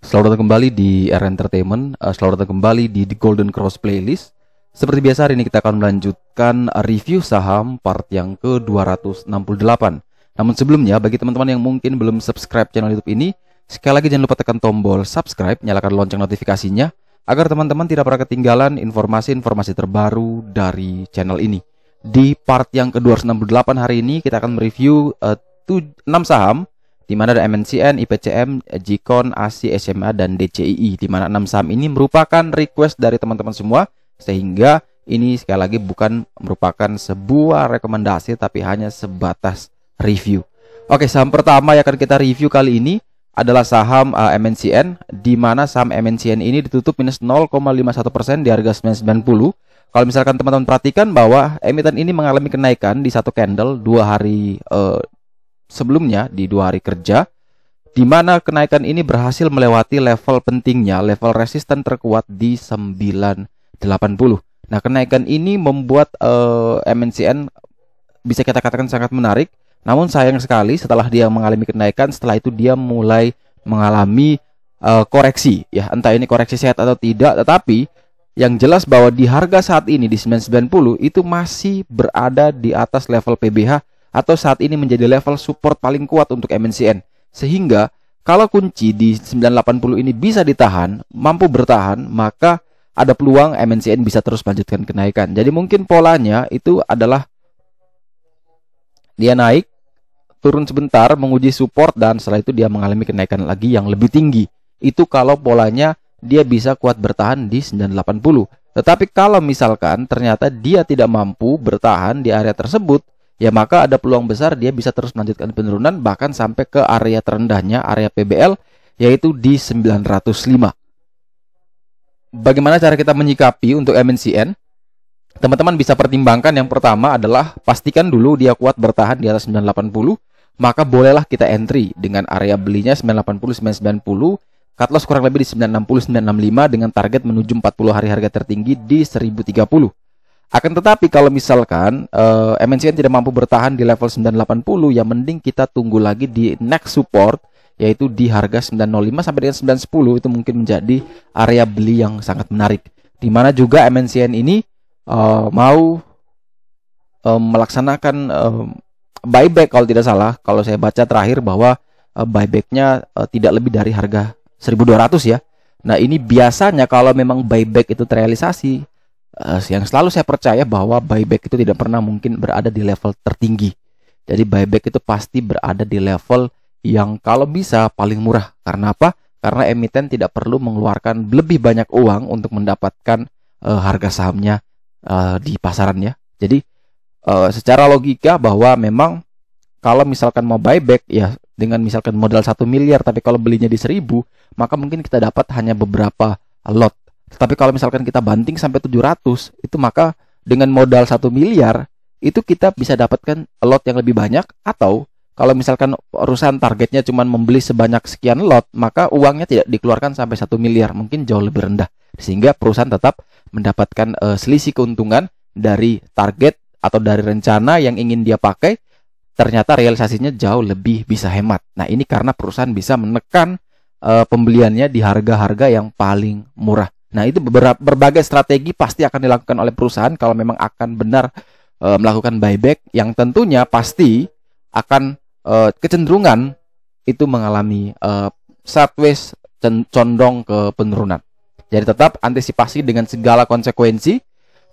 Selamat datang kembali di R Entertainment. Selamat datang kembali di The Golden Cross Playlist. Seperti biasa, hari ini kita akan melanjutkan review saham part yang ke-268. Namun sebelumnya, bagi teman-teman yang mungkin belum subscribe channel YouTube ini, sekali lagi jangan lupa tekan tombol subscribe, nyalakan lonceng notifikasinya agar teman-teman tidak pernah ketinggalan informasi-informasi terbaru dari channel ini. Di part yang ke-268 hari ini kita akan mereview 6 saham, di mana ada MNCN, IPCM, Jikon, ASI, SMA, dan DCII. Di mana 6 saham ini merupakan request dari teman-teman semua, sehingga ini sekali lagi bukan merupakan sebuah rekomendasi, tapi hanya sebatas review. Oke, saham pertama yang akan kita review kali ini adalah saham MNCN, di mana saham MNCN ini ditutup minus 0,51% di harga 990. Kalau misalkan teman-teman perhatikan bahwa emiten ini mengalami kenaikan di satu candle 2 hari sebelumnya, di 2 hari kerja, di mana kenaikan ini berhasil melewati level pentingnya, level resisten terkuat di 980. Nah, kenaikan ini membuat MNCN bisa kita katakan sangat menarik. Namun sayang sekali setelah dia mengalami kenaikan, setelah itu dia mulai mengalami koreksi, ya, entah ini koreksi sehat atau tidak, tetapi yang jelas bahwa di harga saat ini di 990 itu masih berada di atas level PBH, atau saat ini menjadi level support paling kuat untuk MNCN. Sehingga kalau kunci di 980 ini bisa ditahan, mampu bertahan, maka ada peluang MNCN bisa terus melanjutkan kenaikan. Jadi mungkin polanya itu adalah dia naik, turun sebentar, menguji support, dan setelah itu dia mengalami kenaikan lagi yang lebih tinggi. Itu kalau polanya dia bisa kuat bertahan di 980. Tetapi kalau misalkan ternyata dia tidak mampu bertahan di area tersebut, ya maka ada peluang besar dia bisa terus melanjutkan penurunan bahkan sampai ke area terendahnya, area PBL, yaitu di 905. Bagaimana cara kita menyikapi untuk MNCN? Teman-teman bisa pertimbangkan, yang pertama adalah pastikan dulu dia kuat bertahan di atas 980, maka bolehlah kita entry dengan area belinya 980, 990, cut loss kurang lebih di 960, 965 dengan target menuju 40 hari harga tertinggi di 1030. Akan tetapi kalau misalkan MNCN tidak mampu bertahan di level 980, ya mending kita tunggu lagi di next support, yaitu di harga 905 sampai dengan 910. Itu mungkin menjadi area beli yang sangat menarik. Dimana juga MNCN ini mau melaksanakan buyback kalau tidak salah. Kalau saya baca terakhir bahwa buybacknya tidak lebih dari harga 1200 ya. Nah, ini biasanya kalau memang buyback itu terrealisasi, yang selalu saya percaya bahwa buyback itu tidak pernah mungkin berada di level tertinggi. Jadi buyback itu pasti berada di level yang kalau bisa paling murah. Karena apa? Karena emiten tidak perlu mengeluarkan lebih banyak uang untuk mendapatkan harga sahamnya di pasaran ya. Jadi secara logika bahwa memang kalau misalkan mau buyback ya dengan misalkan modal 1 miliar, tapi kalau belinya di 1000, maka mungkin kita dapat hanya beberapa lot. Tapi kalau misalkan kita banting sampai 700, itu maka dengan modal 1 miliar, itu kita bisa dapatkan lot yang lebih banyak. Atau kalau misalkan perusahaan targetnya cuma membeli sebanyak sekian lot, maka uangnya tidak dikeluarkan sampai 1 miliar, mungkin jauh lebih rendah. Sehingga perusahaan tetap mendapatkan selisih keuntungan dari target atau dari rencana yang ingin dia pakai, ternyata realisasinya jauh lebih bisa hemat. Nah, ini karena perusahaan bisa menekan pembeliannya di harga-harga yang paling murah. Nah, itu berbagai strategi pasti akan dilakukan oleh perusahaan kalau memang akan benar melakukan buyback, yang tentunya pasti akan kecenderungan itu mengalami sideways, condong ke penurunan. Jadi tetap antisipasi dengan segala konsekuensi,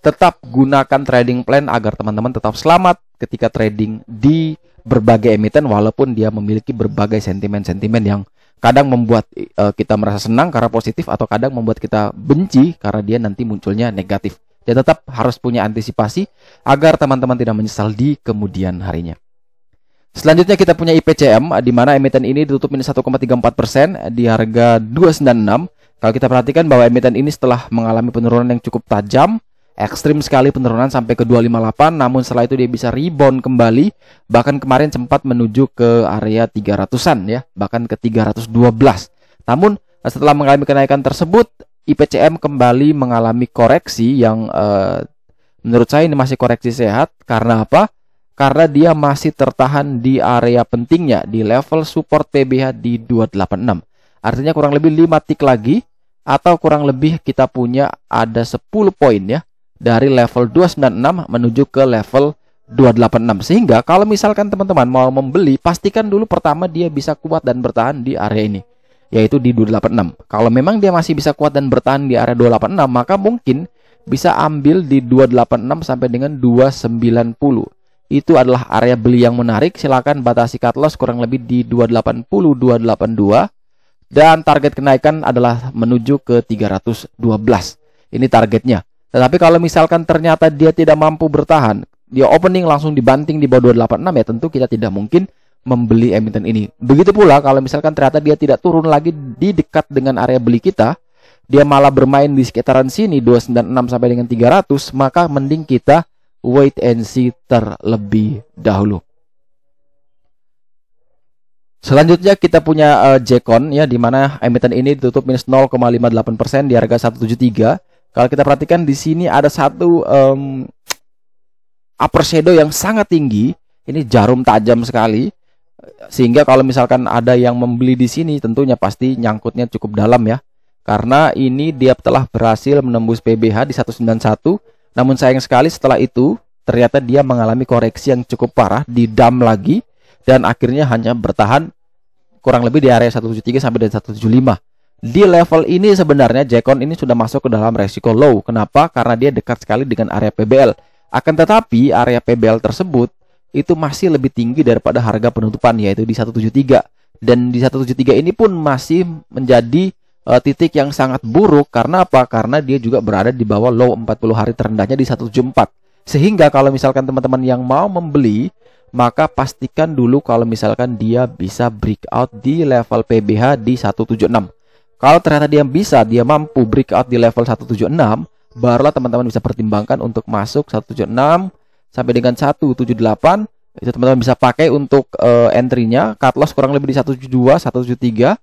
tetap gunakan trading plan agar teman-teman tetap selamat ketika trading di berbagai emiten, walaupun dia memiliki berbagai sentimen-sentimen yang kadang membuat kita merasa senang karena positif, atau kadang membuat kita benci karena dia nanti munculnya negatif. Jadi tetap harus punya antisipasi agar teman-teman tidak menyesal di kemudian harinya. Selanjutnya kita punya IPCM, di mana emiten ini ditutup minus 1,34% di harga 296. Kalau kita perhatikan bahwa emiten ini setelah mengalami penurunan yang cukup tajam, ekstrim sekali penurunan sampai ke 258, namun setelah itu dia bisa rebound kembali, bahkan kemarin sempat menuju ke area 300-an ya, bahkan ke 312. Namun setelah mengalami kenaikan tersebut, IPCM kembali mengalami koreksi yang menurut saya ini masih koreksi sehat. Karena apa? Karena dia masih tertahan di area pentingnya, di level support PBH di 286. Artinya kurang lebih 5 tick lagi, atau kurang lebih kita punya ada 10 poin ya, dari level 296 menuju ke level 286. Sehingga kalau misalkan teman-teman mau membeli, pastikan dulu pertama dia bisa kuat dan bertahan di area ini, yaitu di 286. Kalau memang dia masih bisa kuat dan bertahan di area 286, maka mungkin bisa ambil di 286 sampai dengan 290. Itu adalah area beli yang menarik. Silakan batasi cut loss kurang lebih di 280, 282. Dan target kenaikan adalah menuju ke 312. Ini targetnya. Tetapi kalau misalkan ternyata dia tidak mampu bertahan, dia opening langsung dibanting di bawah 286, ya tentu kita tidak mungkin membeli emiten ini. Begitu pula kalau misalkan ternyata dia tidak turun lagi di dekat dengan area beli kita, dia malah bermain di sekitaran sini 296 sampai dengan 300, maka mending kita wait and see terlebih dahulu. Selanjutnya kita punya Jekon ya, di mana emiten ini ditutup minus 0,58% di harga 173. Kalau kita perhatikan di sini ada satu upper shadow yang sangat tinggi. Ini jarum tajam sekali. Sehingga kalau misalkan ada yang membeli di sini, tentunya pasti nyangkutnya cukup dalam ya. Karena ini dia telah berhasil menembus PBH di 191. Namun sayang sekali setelah itu ternyata dia mengalami koreksi yang cukup parah, di dump lagi, dan akhirnya hanya bertahan kurang lebih di area 173 sampai dengan 175. Di level ini sebenarnya Jekon ini sudah masuk ke dalam resiko low. Kenapa? Karena dia dekat sekali dengan area PBL. Akan tetapi area PBL tersebut itu masih lebih tinggi daripada harga penutupan, yaitu di 173. Dan di 173 ini pun masih menjadi titik yang sangat buruk. Karena apa? Karena dia juga berada di bawah low 40 hari terendahnya di 174. Sehingga kalau misalkan teman-teman yang mau membeli, maka pastikan dulu kalau misalkan dia bisa breakout di level PBH di 176. Kalau ternyata dia mampu breakout di level 176, barulah teman-teman bisa pertimbangkan untuk masuk 176 sampai dengan 178. Itu teman-teman bisa pakai untuk entry-nya. Cut loss kurang lebih di 172, 173.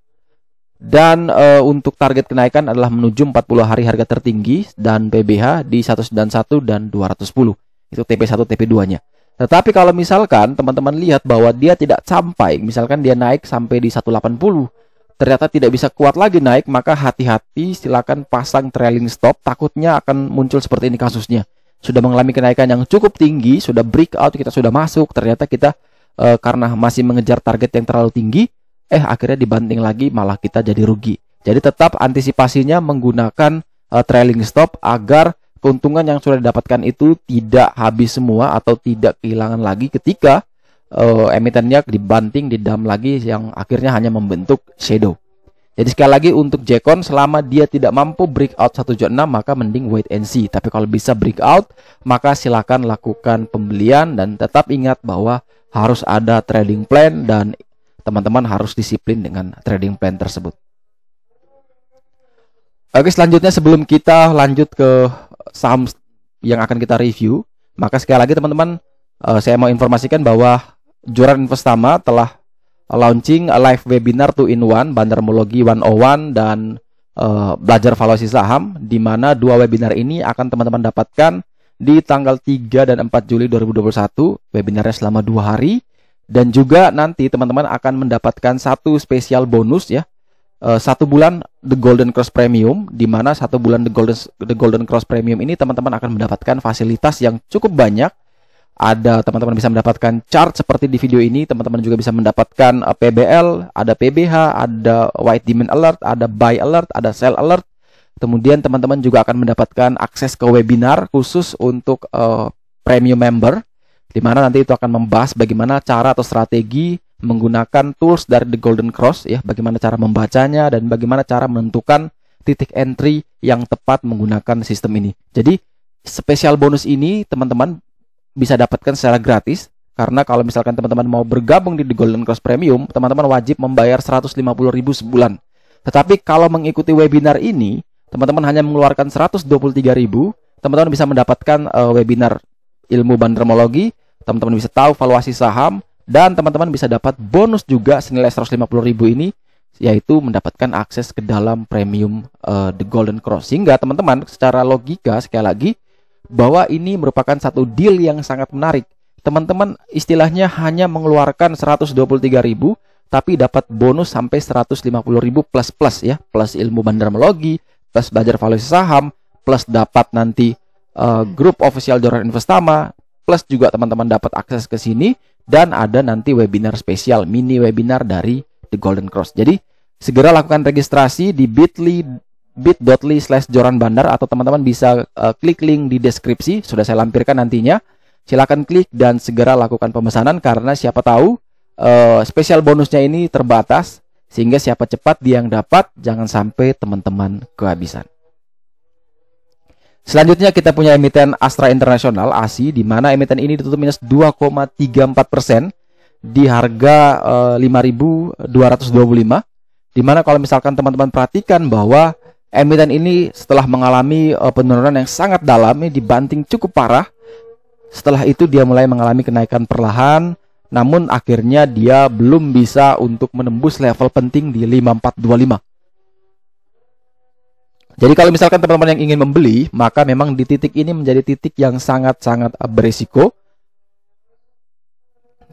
Dan untuk target kenaikan adalah menuju 40 hari harga tertinggi dan PBH di 191 dan 210. Itu TP1, TP2-nya. Tetapi kalau misalkan teman-teman lihat bahwa dia tidak sampai, misalkan dia naik sampai di 180, ternyata tidak bisa kuat lagi naik, maka hati-hati, silakan pasang trailing stop. Takutnya akan muncul seperti ini kasusnya. Sudah mengalami kenaikan yang cukup tinggi, sudah breakout, kita sudah masuk, ternyata kita karena masih mengejar target yang terlalu tinggi, akhirnya dibanting lagi, malah kita jadi rugi. Jadi tetap antisipasinya menggunakan trailing stop agar keuntungan yang sudah didapatkan itu tidak habis semua atau tidak kehilangan lagi ketika emitennya dibanting, didam lagi, yang akhirnya hanya membentuk shadow. Jadi sekali lagi untuk Jekon, selama dia tidak mampu breakout 176, maka mending wait and see. Tapi kalau bisa breakout, maka silakan lakukan pembelian, dan tetap ingat bahwa harus ada trading plan dan teman-teman harus disiplin dengan trading plan tersebut. Oke, selanjutnya sebelum kita lanjut ke saham yang akan kita review, maka sekali lagi teman-teman, saya mau informasikan bahwa Joran Investama telah launching live webinar 2-in-1, Bandarmologi 101 dan belajar valuasi saham, di mana dua webinar ini akan teman-teman dapatkan di tanggal 3 dan 4 Juli 2021. Webinarnya selama 2 hari. Dan juga nanti teman-teman akan mendapatkan satu spesial bonus ya, 1 bulan The Golden Cross Premium, di mana 1 bulan The Golden Cross Premium ini teman-teman akan mendapatkan fasilitas yang cukup banyak. Ada teman-teman bisa mendapatkan chart seperti di video ini, teman-teman juga bisa mendapatkan PBL, ada PBH, ada White Demand Alert, ada Buy Alert, ada Sell Alert. Kemudian teman-teman juga akan mendapatkan akses ke webinar khusus untuk premium member, di mana nanti itu akan membahas bagaimana cara atau strategi menggunakan tools dari The Golden Cross ya, bagaimana cara membacanya dan bagaimana cara menentukan titik entry yang tepat menggunakan sistem ini. Jadi spesial bonus ini teman-teman bisa dapatkan secara gratis, karena kalau misalkan teman-teman mau bergabung di The Golden Cross Premium, teman-teman wajib membayar 150.000 sebulan. Tetapi kalau mengikuti webinar ini, teman-teman hanya mengeluarkan 123.000, teman-teman bisa mendapatkan webinar ilmu bandarmologi, teman-teman bisa tahu valuasi saham, dan teman-teman bisa dapat bonus juga senilai 150.000 ini, yaitu mendapatkan akses ke dalam premium The Golden Cross. Sehingga teman-teman secara logika sekali lagi bahwa ini merupakan satu deal yang sangat menarik. Teman-teman istilahnya hanya mengeluarkan 123.000, tapi dapat bonus sampai 150.000 plus ya, plus ilmu bandarmologi, plus belajar valuasi saham, plus dapat nanti grup official Joran Investama, plus juga teman-teman dapat akses ke sini, dan ada nanti webinar spesial, mini webinar dari The Golden Cross. Jadi segera lakukan registrasi di bit.ly/joranbandar, atau teman-teman bisa klik link di deskripsi, sudah saya lampirkan nantinya. Silakan klik dan segera lakukan pemesanan, karena siapa tahu spesial bonusnya ini terbatas, sehingga siapa cepat dia yang dapat, jangan sampai teman-teman kehabisan. Selanjutnya kita punya emiten Astra International ASI, di mana emiten ini ditutup minus 2,34% di harga 5.225. Di mana kalau misalkan teman-teman perhatikan bahwa emiten ini setelah mengalami penurunan yang sangat dalam, ini dibanting cukup parah. Setelah itu dia mulai mengalami kenaikan perlahan, namun akhirnya dia belum bisa untuk menembus level penting di 5425. Jadi kalau misalkan teman-teman yang ingin membeli, maka memang di titik ini menjadi titik yang sangat-sangat berisiko.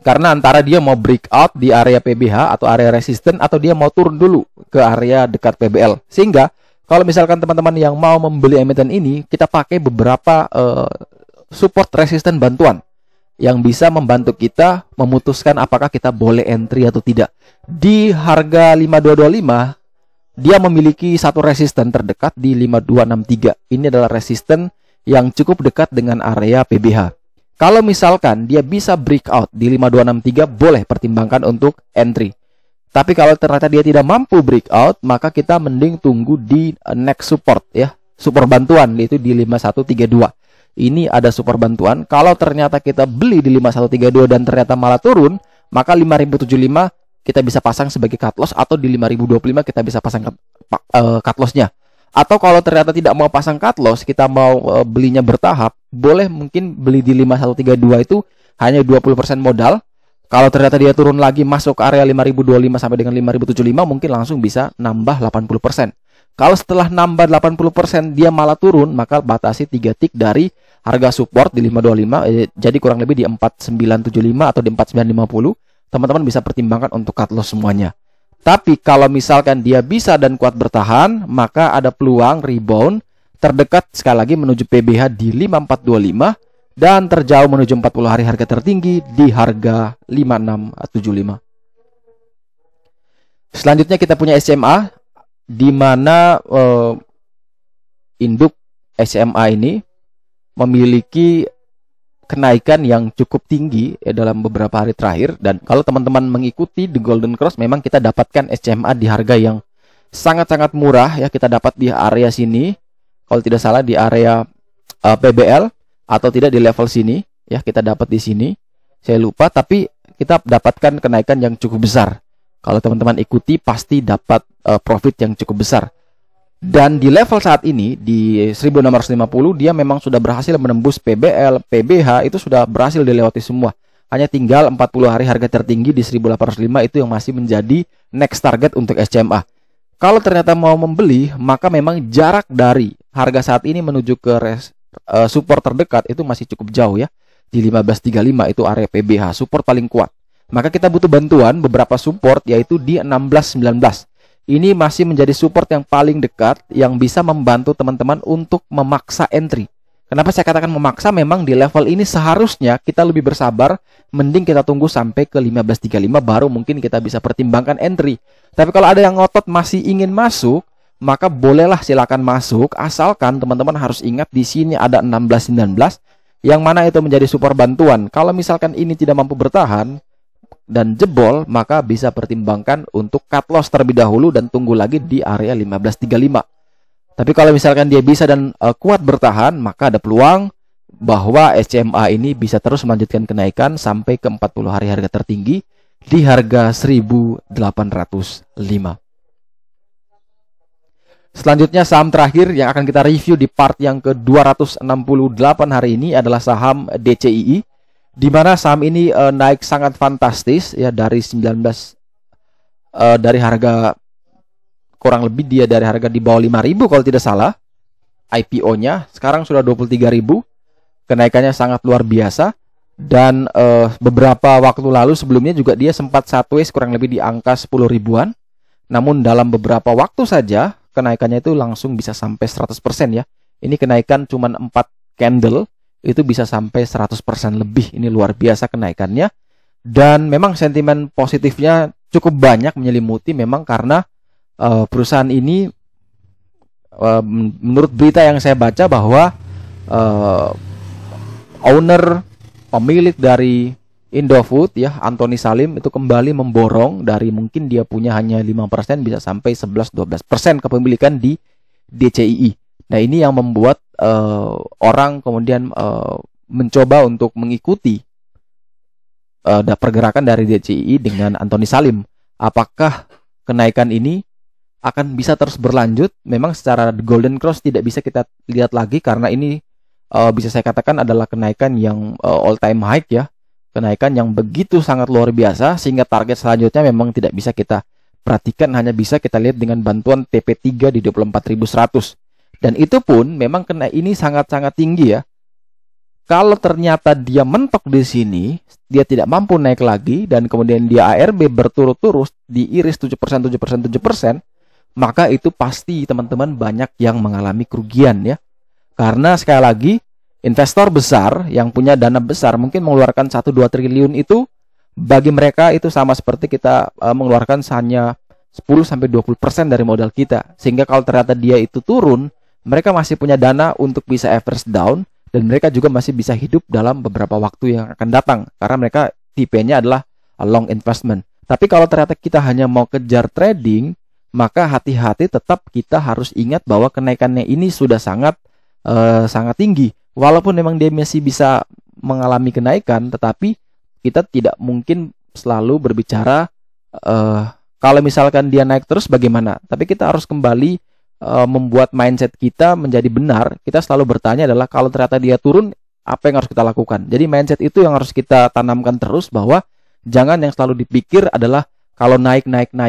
Karena antara dia mau breakout di area PBH atau area resisten, atau dia mau turun dulu ke area dekat PBL. Sehingga kalau misalkan teman-teman yang mau membeli emiten ini, kita pakai beberapa support resisten bantuan yang bisa membantu kita memutuskan apakah kita boleh entry atau tidak. Di harga 5225 dia memiliki satu resisten terdekat di 5263. Ini adalah resisten yang cukup dekat dengan area PBH. Kalau misalkan dia bisa breakout di 5263, boleh pertimbangkan untuk entry. Tapi kalau ternyata dia tidak mampu breakout, maka kita mending tunggu di next support ya, support bantuan, yaitu di 5132. Ini ada support bantuan. Kalau ternyata kita beli di 5132 dan ternyata malah turun, maka 5075 kita bisa pasang sebagai cut loss, atau di 5025 kita bisa pasang cut loss-nya. Atau kalau ternyata tidak mau pasang cut loss, kita mau belinya bertahap, boleh mungkin beli di 5132 itu hanya 20% modal. Kalau ternyata dia turun lagi masuk ke area 5025 sampai dengan 5075, mungkin langsung bisa nambah 80%. Kalau setelah nambah 80% dia malah turun, maka batasi 3 tick dari harga support di 525, jadi kurang lebih di 4975 atau di 4950. Teman-teman bisa pertimbangkan untuk cut loss semuanya. Tapi kalau misalkan dia bisa dan kuat bertahan, maka ada peluang rebound terdekat sekali lagi menuju PBH di 5425, dan terjauh menuju 40 hari harga tertinggi di harga 5675. Selanjutnya kita punya SMA, di mana induk SMA ini memiliki kenaikan yang cukup tinggi dalam beberapa hari terakhir. Dan kalau teman-teman mengikuti The Golden Cross, memang kita dapatkan SMA di harga yang sangat-sangat murah ya. Kita dapat di area sini, kalau tidak salah di area PBL, atau tidak di level sini ya, kita dapat di sini. Saya lupa, tapi kita dapatkan kenaikan yang cukup besar. Kalau teman-teman ikuti pasti dapat profit yang cukup besar. Dan di level saat ini di 1650 dia memang sudah berhasil menembus PBL, PBH, itu sudah berhasil dilewati semua. Hanya tinggal 40 hari harga tertinggi di 1805, itu yang masih menjadi next target untuk SCMA. Kalau ternyata mau membeli, maka memang jarak dari harga saat ini menuju ke support terdekat itu masih cukup jauh ya. Di 1535 itu area PBH, support paling kuat. Maka kita butuh bantuan beberapa support, yaitu di 1619. Ini masih menjadi support yang paling dekat yang bisa membantu teman-teman untuk memaksa entry. Kenapa saya katakan memaksa? Memang di level ini seharusnya kita lebih bersabar, mending kita tunggu sampai ke 1535 baru mungkin kita bisa pertimbangkan entry. Tapi kalau ada yang ngotot masih ingin masuk, maka bolehlah silakan masuk, asalkan teman-teman harus ingat di sini ada 1619 yang mana itu menjadi support bantuan. Kalau misalkan ini tidak mampu bertahan dan jebol, maka bisa pertimbangkan untuk cut loss terlebih dahulu dan tunggu lagi di area 1535. Tapi kalau misalkan dia bisa dan kuat bertahan, maka ada peluang bahwa SCMA ini bisa terus melanjutkan kenaikan sampai ke 40 hari harga tertinggi di harga 1805. Selanjutnya saham terakhir yang akan kita review di part yang ke-268 hari ini adalah saham DCII. Di mana saham ini naik sangat fantastis ya, dari 19 dari harga kurang lebih dia dari harga di bawah 5.000 kalau tidak salah IPO-nya, sekarang sudah 23.000. Kenaikannya sangat luar biasa. Dan beberapa waktu lalu sebelumnya juga dia sempat sideways kurang lebih di angka 10 ribuan. Namun dalam beberapa waktu saja kenaikannya itu langsung bisa sampai 100% ya. Ini kenaikan cuma 4 candle itu bisa sampai 100% lebih. Ini luar biasa kenaikannya. Dan memang sentimen positifnya cukup banyak menyelimuti memang karena perusahaan ini menurut berita yang saya baca bahwa owner pemilik dari Indofood ya, Anthony Salim itu kembali memborong dari mungkin dia punya hanya 5% bisa sampai 11-12% kepemilikan di DCII. Nah, ini yang membuat orang kemudian mencoba untuk mengikuti pergerakan dari DCII dengan Anthony Salim. Apakah kenaikan ini akan bisa terus berlanjut? Memang secara Golden Cross tidak bisa kita lihat lagi karena ini bisa saya katakan adalah kenaikan yang all time high ya. Kenaikan yang begitu sangat luar biasa sehingga target selanjutnya memang tidak bisa kita perhatikan, hanya bisa kita lihat dengan bantuan TP3 di 24.100. Dan itu pun memang ini sangat-sangat tinggi ya. Kalau ternyata dia mentok di sini, dia tidak mampu naik lagi dan kemudian dia ARB berturut-turut diiris 7%, 7%, 7%, maka itu pasti teman-teman banyak yang mengalami kerugian ya. Karena sekali lagi investor besar yang punya dana besar mungkin mengeluarkan 1-2 triliun itu bagi mereka itu sama seperti kita mengeluarkan hanya 10-20% dari modal kita. Sehingga kalau ternyata dia itu turun, mereka masih punya dana untuk bisa average down dan mereka juga masih bisa hidup dalam beberapa waktu yang akan datang karena mereka tipenya adalah long investment. Tapi kalau ternyata kita hanya mau kejar trading, maka hati-hati, tetap kita harus ingat bahwa kenaikannya ini sudah sangat tinggi. Walaupun memang dia masih bisa mengalami kenaikan, tetapi kita tidak mungkin selalu berbicara kalau misalkan dia naik terus bagaimana. Tapi kita harus kembali membuat mindset kita menjadi benar. Kita selalu bertanya adalah kalau ternyata dia turun, apa yang harus kita lakukan. Jadi mindset itu yang harus kita tanamkan terus, bahwa jangan yang selalu dipikir adalah kalau naik,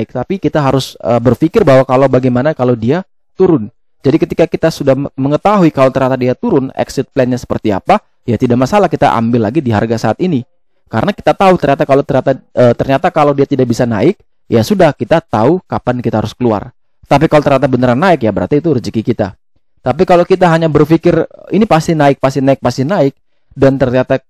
tapi kita harus berpikir bahwa bagaimana kalau dia turun. Jadi ketika kita sudah mengetahui kalau ternyata dia turun, exit plan-nya seperti apa, ya tidak masalah kita ambil lagi di harga saat ini. Karena kita tahu ternyata kalau dia tidak bisa naik, ya sudah, kita tahu kapan kita harus keluar. Tapi kalau ternyata beneran naik, ya berarti itu rezeki kita. Tapi kalau kita hanya berpikir ini pasti naik, dan ternyata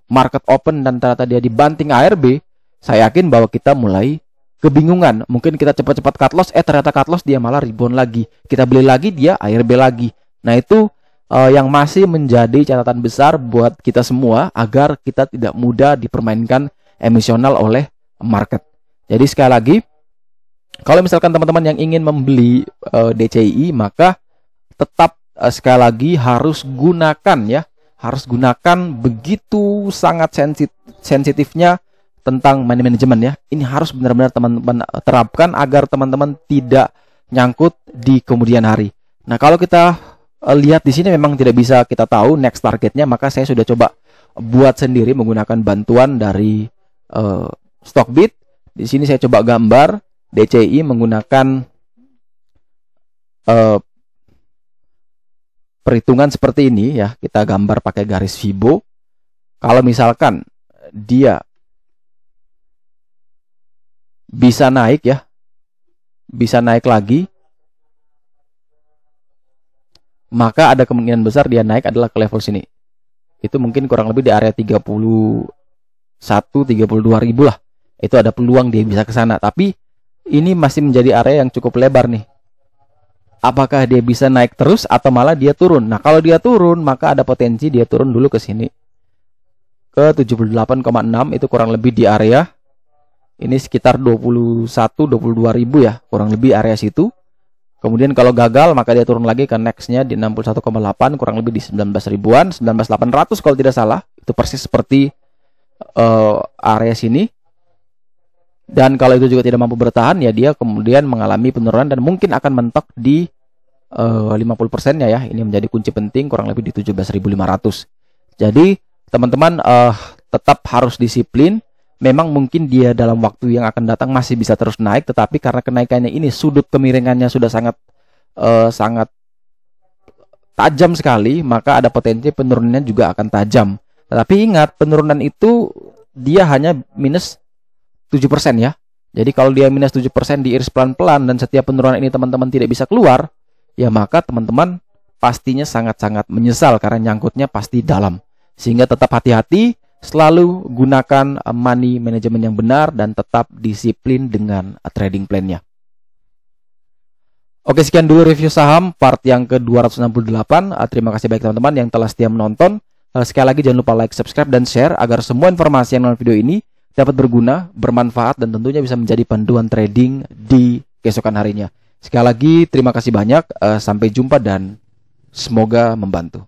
market open dan ternyata dia dibanting ARB, saya yakin bahwa kita mulai kebingungan. Mungkin kita cepat-cepat cut loss, ternyata cut loss dia malah rebound lagi. Kita beli lagi, dia ARB lagi. Nah, itu yang masih menjadi catatan besar buat kita semua agar kita tidak mudah dipermainkan emosional oleh market. Jadi sekali lagi, kalau misalkan teman-teman yang ingin membeli DCII, maka tetap sekali lagi harus gunakan begitu sangat sensitifnya tentang money management ya. Ini harus benar-benar teman-teman terapkan agar teman-teman tidak nyangkut di kemudian hari. Nah, kalau kita lihat di sini memang tidak bisa kita tahu next targetnya, maka saya sudah coba buat sendiri menggunakan bantuan dari Stockbit. Di sini saya coba gambar DCI menggunakan perhitungan seperti ini ya. Kita gambar pakai garis Fibo. Kalau misalkan dia bisa naik ya, bisa naik lagi, maka ada kemungkinan besar dia naik adalah ke level sini. Itu mungkin kurang lebih di area 31-32 ribu lah. Itu ada peluang dia bisa ke sana. Tapi ini masih menjadi area yang cukup lebar nih. Apakah dia bisa naik terus atau malah dia turun? Nah, kalau dia turun, maka ada potensi dia turun dulu ke sini. Ke 78,6, itu kurang lebih di area ini sekitar 21-22 ribu ya, kurang lebih area situ. Kemudian kalau gagal, maka dia turun lagi ke nextnya di 61,8, kurang lebih di 19 ribuan, 19.800 kalau tidak salah. Itu persis seperti area sini. Dan kalau itu juga tidak mampu bertahan, ya dia kemudian mengalami penurunan dan mungkin akan mentok di 50%-nya ya. Ini menjadi kunci penting, kurang lebih di 17.500. Jadi teman-teman tetap harus disiplin. Memang mungkin dia dalam waktu yang akan datang masih bisa terus naik, tetapi karena kenaikannya ini sudut kemiringannya sudah sangat tajam sekali, maka ada potensi penurunannya juga akan tajam. Tapi ingat, penurunan itu dia hanya minus 7% ya. Jadi kalau dia minus 7% diiris pelan-pelan dan setiap penurunan ini teman-teman tidak bisa keluar, ya maka teman-teman pastinya sangat-sangat menyesal karena nyangkutnya pasti dalam. Sehingga tetap hati-hati, selalu gunakan money management yang benar dan tetap disiplin dengan trading plan-nya. Oke, sekian dulu review saham part yang ke-268. Terima kasih baik teman-teman yang telah setia menonton. Sekali lagi jangan lupa like, subscribe, dan share agar semua informasi yang dalam video ini dapat berguna, bermanfaat, dan tentunya bisa menjadi panduan trading di keesokan harinya. Sekali lagi terima kasih banyak, sampai jumpa dan semoga membantu.